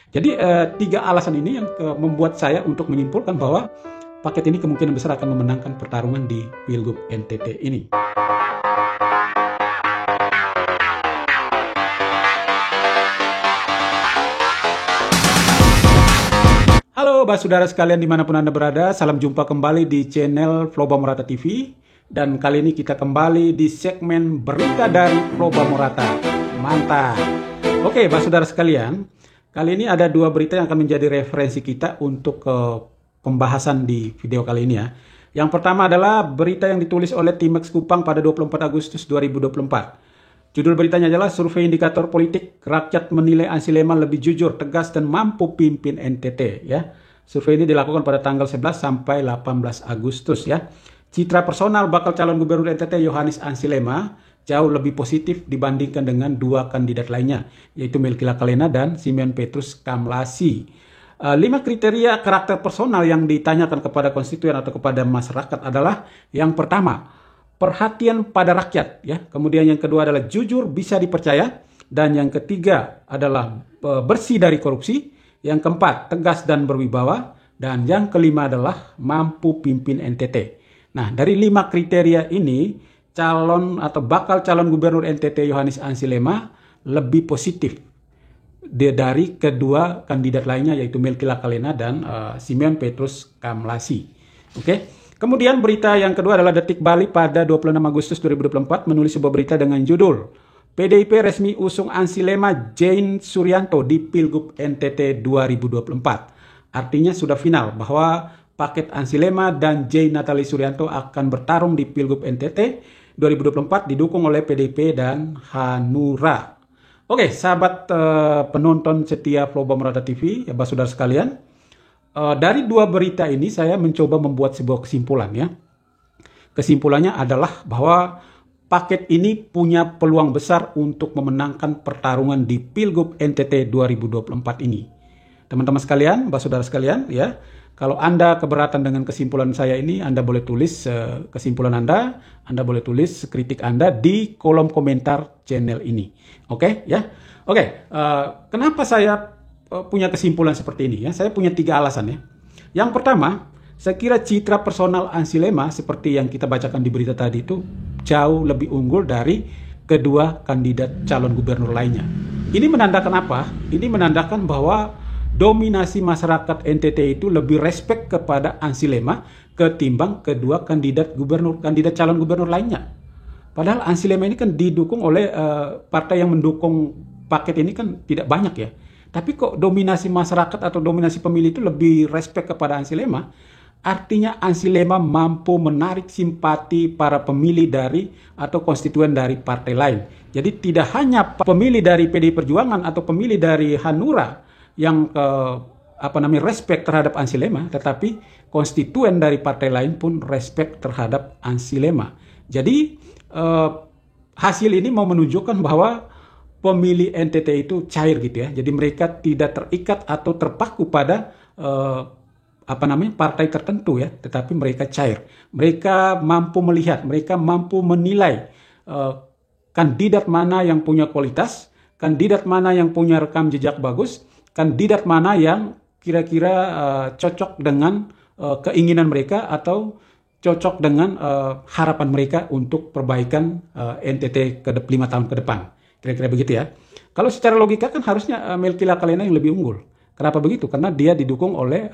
Jadi tiga alasan ini yang membuat saya untuk menyimpulkan bahwa paket ini kemungkinan besar akan memenangkan pertarungan di Pilgub NTT ini. Halo saudara sekalian dimanapun Anda berada, salam jumpa kembali di channel Floba Morata TV. Dan kali ini kita kembali di segmen berita dari Floba Morata. Mantap. Oke saudara sekalian, kali ini ada dua berita yang akan menjadi referensi kita untuk pembahasan di video kali ini ya. Yang pertama adalah berita yang ditulis oleh Timex Kupang pada 24 Agustus 2024. Judul beritanya adalah Survei Indikator Politik Rakyat Menilai Ansi Lema Lebih Jujur, Tegas, dan Mampu Pimpin NTT ya. Survei ini dilakukan pada tanggal 11 sampai 18 Agustus ya. Citra personal bakal calon gubernur NTT Yohanis Ansi Lema jauh lebih positif dibandingkan dengan dua kandidat lainnya, yaitu Melki Lakalena dan Simeon Petrus Kamlasi. 5 kriteria karakter personal yang ditanyakan kepada konstituen atau kepada masyarakat adalah yang pertama, perhatian pada rakyat ya. Kemudian yang kedua adalah jujur, bisa dipercaya, dan yang ketiga adalah bersih dari korupsi. Yang keempat, tegas dan berwibawa, dan yang kelima adalah mampu pimpin NTT. Nah, dari 5 kriteria ini, calon atau bakal calon gubernur NTT Yohanis Ansi Lema lebih positif dari kedua kandidat lainnya, yaitu Melki Lakalena dan Simeon Petrus Kamlasi. Oke. Kemudian berita yang kedua adalah Detik Bali pada 26 Agustus 2024 menulis sebuah berita dengan judul PDIP resmi usung Ansi Lema Jane Suryanto di Pilgub NTT 2024. Artinya sudah final bahwa paket Ansi Lema dan Jane Natali Suryanto akan bertarung di Pilgub NTT 2024 didukung oleh PDIP dan Hanura. Oke, sahabat penonton setia Floba Morata TV, ya saudara sekalian. Dari dua berita ini saya mencoba membuat sebuah kesimpulan ya. Kesimpulannya adalah bahwa paket ini punya peluang besar untuk memenangkan pertarungan di Pilgub NTT 2024 ini. Teman-teman sekalian, saudara sekalian ya. Kalau Anda keberatan dengan kesimpulan saya ini, Anda boleh tulis kesimpulan Anda boleh tulis kritik Anda di kolom komentar channel ini. Oke ya? Oke, kenapa saya punya kesimpulan seperti ini ya? Saya punya 3 alasan ya. Yang pertama, saya kira citra personal Ansi Lema seperti yang kita bacakan di berita tadi itu jauh lebih unggul dari kedua kandidat calon gubernur lainnya. Ini menandakan apa? Ini menandakan bahwa dominasi masyarakat NTT itu lebih respect kepada Ansi Lema ketimbang kedua kandidat calon gubernur lainnya. Padahal Ansi Lema ini kan didukung oleh partai yang mendukung paket ini kan tidak banyak ya. Tapi kok dominasi masyarakat atau dominasi pemilih itu lebih respect kepada Ansi Lema? Artinya Ansi Lema mampu menarik simpati para pemilih dari atau konstituen dari partai lain. Jadi tidak hanya pemilih dari PDI Perjuangan atau pemilih dari Hanura yang respect terhadap Ansi Lema, tetapi konstituen dari partai lain pun respect terhadap Ansi Lema. Jadi hasil ini mau menunjukkan bahwa pemilih NTT itu cair gitu ya. Jadi mereka tidak terikat atau terpaku pada partai tertentu ya, tetapi mereka cair. Mereka mampu melihat, mereka mampu menilai kandidat mana yang punya kualitas, kandidat mana yang punya rekam jejak bagus, kandidat mana yang kira-kira cocok dengan keinginan mereka atau cocok dengan harapan mereka untuk perbaikan NTT ke 5 tahun ke depan. Kira-kira begitu ya. Kalau secara logika kan harusnya Melki Lakalena yang lebih unggul. Kenapa begitu? Karena dia didukung oleh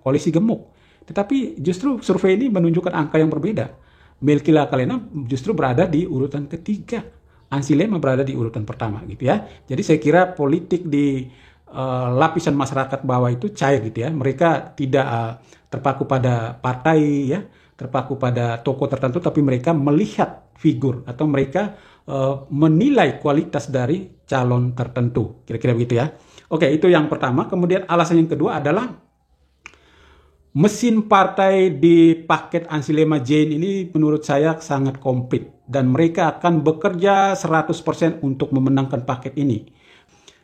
koalisi gemuk. Tetapi justru survei ini menunjukkan angka yang berbeda. Melki Lakalena justru berada di urutan ketiga. Ansi Lema berada di urutan pertama gitu ya. Jadi saya kira politik di lapisan masyarakat bawah itu cair gitu ya. Mereka tidak terpaku pada partai ya, terpaku pada tokoh tertentu, tapi mereka melihat figur atau mereka menilai kualitas dari calon tertentu. Kira-kira begitu ya. Oke, itu yang pertama. Kemudian alasan yang kedua adalah mesin partai di paket Ansi Lema Jane ini menurut saya sangat komplit dan mereka akan bekerja 100% untuk memenangkan paket ini.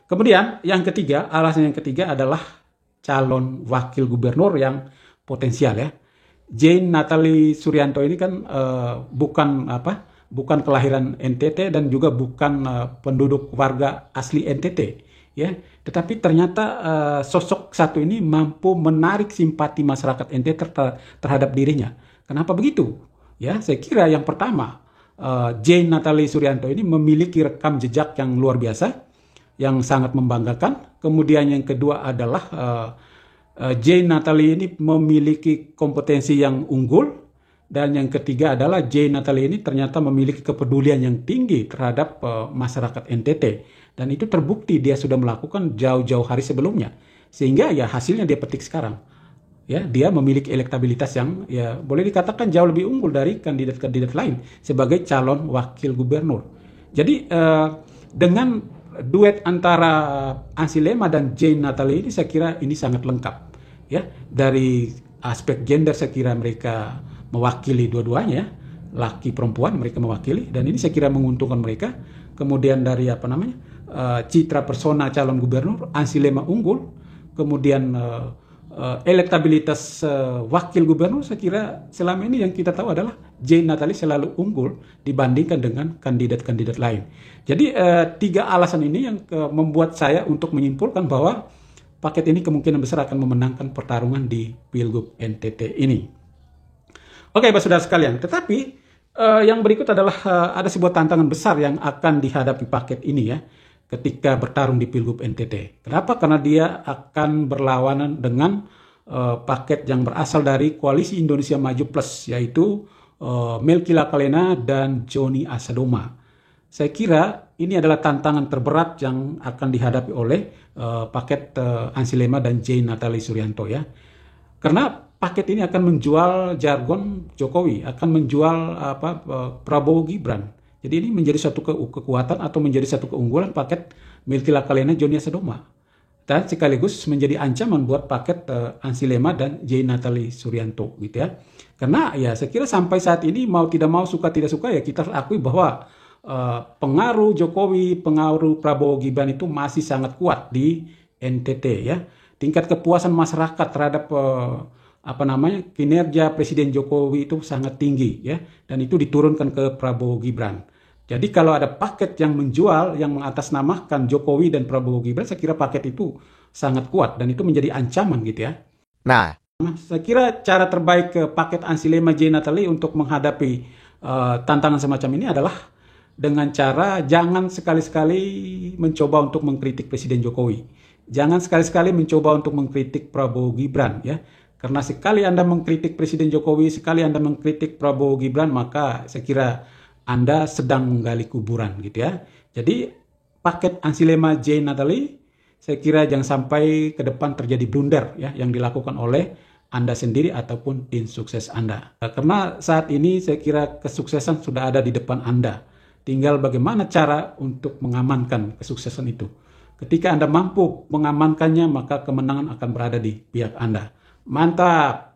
Kemudian yang ketiga, alasan yang ketiga adalah calon wakil gubernur yang potensial ya. Jane Natali Suryanto ini kan bukan kelahiran NTT dan juga bukan penduduk warga asli NTT. ya. Tetapi ternyata sosok satu ini mampu menarik simpati masyarakat NTT terhadap dirinya. Kenapa begitu? Ya, saya kira yang pertama, Jane Natali Suryanto ini memiliki rekam jejak yang luar biasa, yang sangat membanggakan. Kemudian yang kedua adalah Jane Natali ini memiliki kompetensi yang unggul. Dan yang ketiga adalah Jane Natali ini ternyata memiliki kepedulian yang tinggi terhadap masyarakat NTT. Dan itu terbukti dia sudah melakukan jauh-jauh hari sebelumnya. Sehingga ya hasilnya dia petik sekarang. Ya, dia memiliki elektabilitas yang ya boleh dikatakan jauh lebih unggul dari kandidat-kandidat lain sebagai calon wakil gubernur. Jadi dengan duet antara Ansi Lema dan Jane Natali ini saya kira ini sangat lengkap. Ya, dari aspek gender saya kira mereka mewakili dua-duanya, laki perempuan mereka mewakili, dan ini saya kira menguntungkan mereka. Kemudian dari citra persona calon gubernur Ansi Lema unggul, kemudian elektabilitas wakil gubernur saya kira selama ini yang kita tahu adalah Jane Natali selalu unggul dibandingkan dengan kandidat-kandidat lain. Jadi tiga alasan ini yang membuat saya untuk menyimpulkan bahwa paket ini kemungkinan besar akan memenangkan pertarungan di Pilgub NTT ini. Oke, Bapak Saudara sekalian, tetapi yang berikut adalah ada sebuah tantangan besar yang akan dihadapi paket ini ya ketika bertarung di Pilgub NTT. Kenapa? Karena dia akan berlawanan dengan paket yang berasal dari Koalisi Indonesia Maju Plus, yaitu Melki Lakalena dan Joni Asadoma. Saya kira ini adalah tantangan terberat yang akan dihadapi oleh paket Ansi Lema dan Jane Natali Suryanto ya. Karena paket ini akan menjual jargon Jokowi, akan menjual Prabowo Gibran. Jadi ini menjadi satu kekuatan atau menjadi satu keunggulan paket Melki Lakalena Joni Asadoma. Dan sekaligus menjadi ancaman buat paket Ansi Lema dan Jane Natali Suryanto gitu ya. Karena ya saya kira sampai saat ini mau tidak mau, suka tidak suka ya kita akui bahwa pengaruh Jokowi, pengaruh Prabowo Gibran itu masih sangat kuat di NTT ya. Tingkat kepuasan masyarakat terhadap kinerja Presiden Jokowi itu sangat tinggi ya, dan itu diturunkan ke Prabowo Gibran. Jadi kalau ada paket yang menjual, yang mengatasnamakan Jokowi dan Prabowo Gibran, saya kira paket itu sangat kuat dan itu menjadi ancaman gitu ya. Nah, saya kira cara terbaik ke paket Ansi Lema Jane Natali untuk menghadapi tantangan semacam ini adalah dengan cara jangan sekali-sekali mencoba untuk mengkritik Presiden Jokowi. Jangan sekali-sekali mencoba untuk mengkritik Prabowo Gibran ya. Karena sekali Anda mengkritik Presiden Jokowi, sekali Anda mengkritik Prabowo Gibran, maka saya kira Anda sedang menggali kuburan gitu ya. Jadi paket Ansi Lema Jane Natali, saya kira jangan sampai ke depan terjadi blunder ya yang dilakukan oleh Anda sendiri ataupun tim sukses Anda. Karena saat ini saya kira kesuksesan sudah ada di depan Anda. Tinggal bagaimana cara untuk mengamankan kesuksesan itu. Ketika Anda mampu mengamankannya, maka kemenangan akan berada di pihak Anda. Mantap!